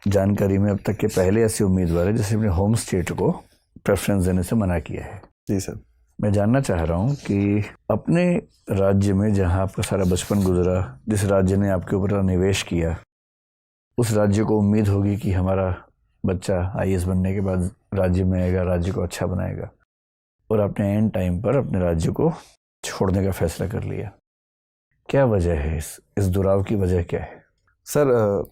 जानकारी में अब तक के पहले ऐसे उम्मीदवार है जिसने अपने होम स्टेट को प्रेफरेंस देने से मना किया है। जी सर। मैं जानना चाह रहा हूँ कि अपने राज्य में जहाँ आपका सारा बचपन गुजरा, जिस राज्य ने आपके ऊपर निवेश किया, उस राज्य को उम्मीद होगी कि हमारा बच्चा आईएएस बनने के बाद राज्य में आएगा, राज्य को अच्छा बनाएगा, और आपने एंड टाइम पर अपने राज्य को छोड़ने का फैसला कर लिया। क्या वजह है? इस दुराव की वजह क्या है? सर,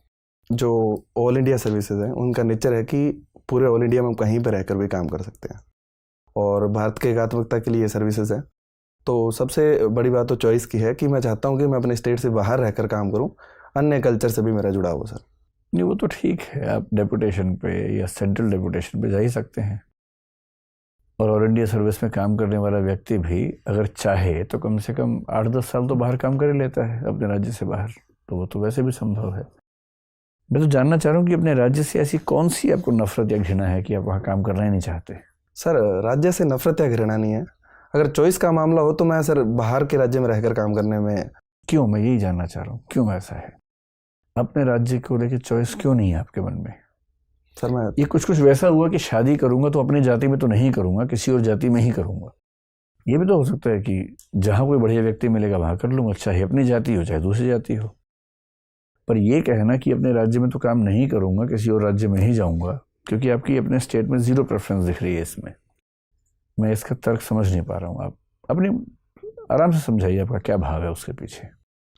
जो ऑल इंडिया सर्विसेज हैं उनका नेचर है कि पूरे ऑल इंडिया में हम कहीं पर रहकर भी काम कर सकते हैं, और भारत के एकात्मकता के लिए ये सर्विसेज हैं। तो सबसे बड़ी बात तो चॉइस की है कि मैं चाहता हूँ कि मैं अपने स्टेट से बाहर रहकर काम करूँ, अन्य कल्चर से भी मेरा जुड़ाव हो सर। नहीं, वो तो ठीक है, आप डेपुटेशन पे या सेंट्रल डेपुटेशन पे जा ही सकते हैं, और ऑल इंडिया सर्विस में काम करने वाला व्यक्ति भी अगर चाहे तो कम से कम 8-10 साल तो बाहर काम कर ही लेता है अपने राज्य से बाहर, तो वो तो वैसे भी संभव है। मैं तो जानना चाह रहा हूँ कि अपने राज्य से ऐसी कौन सी आपको नफरत या घृणा है कि आप वहाँ काम करना ही नहीं चाहते? सर, राज्य से नफरत या घृणा नहीं है। अगर चॉइस का मामला हो तो मैं सर बाहर के राज्य में रहकर काम करने में। क्यों? मैं यही जानना चाह रहा हूँ, क्यों ऐसा है? अपने राज्य को लेकर चॉइस क्यों नहीं है आपके मन में? सर, मैं ये कुछ वैसा हुआ कि शादी करूंगा तो अपनी जाति में तो नहीं करूंगा, किसी और जाति में ही करूंगा। ये भी तो हो सकता है कि जहाँ कोई बढ़िया व्यक्ति मिलेगा वहाँ कर लूंगा, चाहे अपनी जाति हो चाहे दूसरी जाति हो। पर ये कहना कि अपने राज्य में तो काम नहीं करूंगा, किसी और राज्य में ही जाऊंगा, क्योंकि आपकी अपने स्टेट में जीरो प्रेफरेंस दिख रही है इसमें, मैं इसका तर्क समझ नहीं पा रहा हूँ। आप अपनी आराम से समझाइए, आपका क्या भाव है उसके पीछे?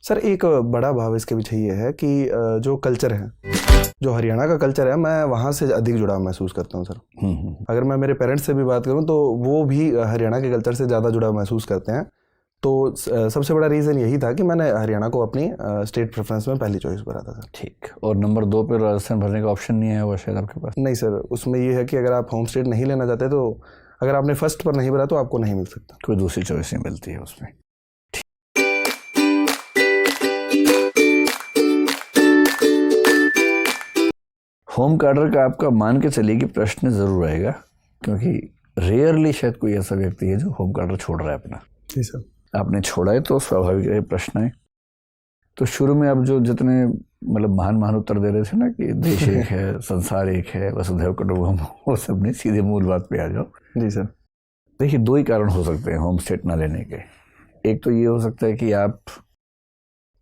सर, एक बड़ा भाव इसके पीछे ये है कि जो कल्चर है, जो हरियाणा का कल्चर है, मैं वहाँ से अधिक जुड़ाव महसूस करता हूँ सर। अगर मैं मेरे पेरेंट्स से भी बात करूँ तो वो भी हरियाणा के कल्चर से ज़्यादा जुड़ाव महसूस करते हैं। तो सबसे बड़ा रीज़न यही था कि मैंने हरियाणा को अपनी स्टेट प्रेफरेंस में पहली चॉइस करा था सर। ठीक। और नंबर 2 पे राजस्थान भरने का ऑप्शन नहीं आया हुआ शायद आपके पास? नहीं सर, उसमें ये है कि अगर आप होम स्टेट नहीं लेना चाहते तो अगर आपने फर्स्ट पर नहीं भरा तो आपको नहीं मिल सकता, कोई दूसरी चॉइस नहीं मिलती है उसमें। होम कार्डर का आपका मान के चलिए कि प्रश्न जरूर आएगा, क्योंकि रेयरली शायद कोई ऐसा व्यक्ति है जो होम कार्डर छोड़ रहा है अपना। जी सर। आपने छोड़ा है तो स्वाभाविक है प्रश्न है। तो शुरू में आप जो जितने मतलब महान उत्तर दे रहे थे ना कि देश एक है, संसार एक है, वसुधैव कुटुंबकम, वो सब नहीं, सीधे मूल बात पे आ जाओ। जी सर। देखिए, 2 ही कारण हो सकते हैं होम स्टेट ना लेने के। एक तो ये हो सकता है कि आप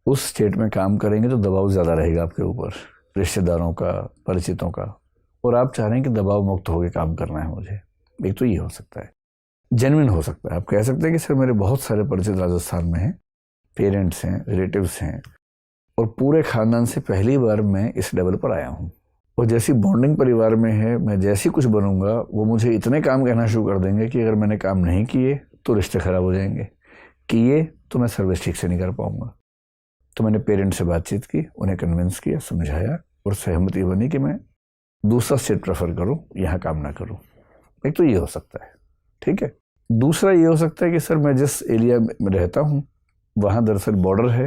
उस स्टेट में काम करेंगे तो दबाव ज़्यादा रहेगा आपके ऊपर, रिश्तेदारों का, परिचितों का, और आप चाह रहे हैं कि दबाव मुक्त होकर काम करना है मुझे। एक तो ये हो सकता है, जेन्युइन हो सकता है। आप कह सकते हैं कि सर मेरे बहुत सारे परिचित राजस्थान में हैं, पेरेंट्स हैं, रिलेटिव्स हैं, और पूरे खानदान से पहली बार मैं इस लेवल पर आया हूँ, और जैसी बॉन्डिंग परिवार में है, मैं जैसी कुछ बनूंगा वो मुझे इतने काम कहना शुरू कर देंगे कि अगर मैंने काम नहीं किए तो रिश्ते खराब हो जाएंगे, किए तो मैं सर्विस ठीक से नहीं कर पाऊंगा। तो मैंने पेरेंट्स से बातचीत की, उन्हें कन्विंस किया, समझाया, और सहमति बनी कि मैं दूसरा स्टेट प्रेफर करूँ, यहाँ काम ना करूँ। एक तो ये हो सकता है, ठीक है। दूसरा ये हो सकता है कि सर मैं जिस एरिया में रहता हूँ वहाँ दरअसल बॉर्डर है,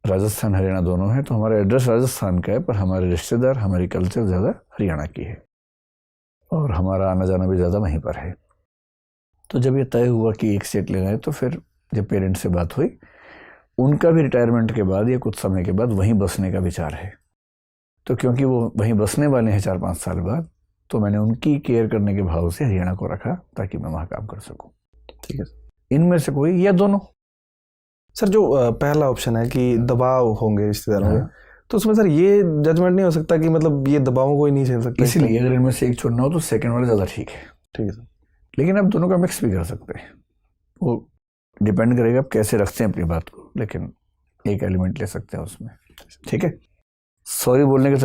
राजस्थान हरियाणा दोनों है, तो हमारा एड्रेस राजस्थान का है, पर हमारे रिश्तेदार, हमारी कल्चर ज़्यादा हरियाणा की है, और हमारा आना जाना भी ज़्यादा वहीं पर है। तो जब ये तय हुआ कि एक स्टेट लेना है, तो फिर जब पेरेंट्स से बात हुई, उनका भी रिटायरमेंट के बाद या कुछ समय के बाद वहीं बसने का विचार है। तो क्योंकि वो वहीं बसने वाले हैं 4-5 साल बाद, तो मैंने उनकी केयर करने के भाव से हरियाणा को रखा ताकि मैं वहाँ काम कर सकूँ। ठीक है। इनमें से कोई या दोनों? सर, जो पहला ऑप्शन है कि दबाव होंगे रिश्तेदारों के, तो उसमें सर ये जजमेंट नहीं हो सकता कि मतलब ये दबावों को ही नहीं झेल सकते, इसलिए अगर इनमें से एक चुनना हो तो सेकंड वाला ज़्यादा ठीक है। ठीक है सर। लेकिन आप दोनों का मिक्स भी कर सकते हैं, वो डिपेंड करेगा आप कैसे रखते हैं अपनी बात को, लेकिन एक एलिमेंट ले सकते हैं उसमें, ठीक है। सॉरी बोलने के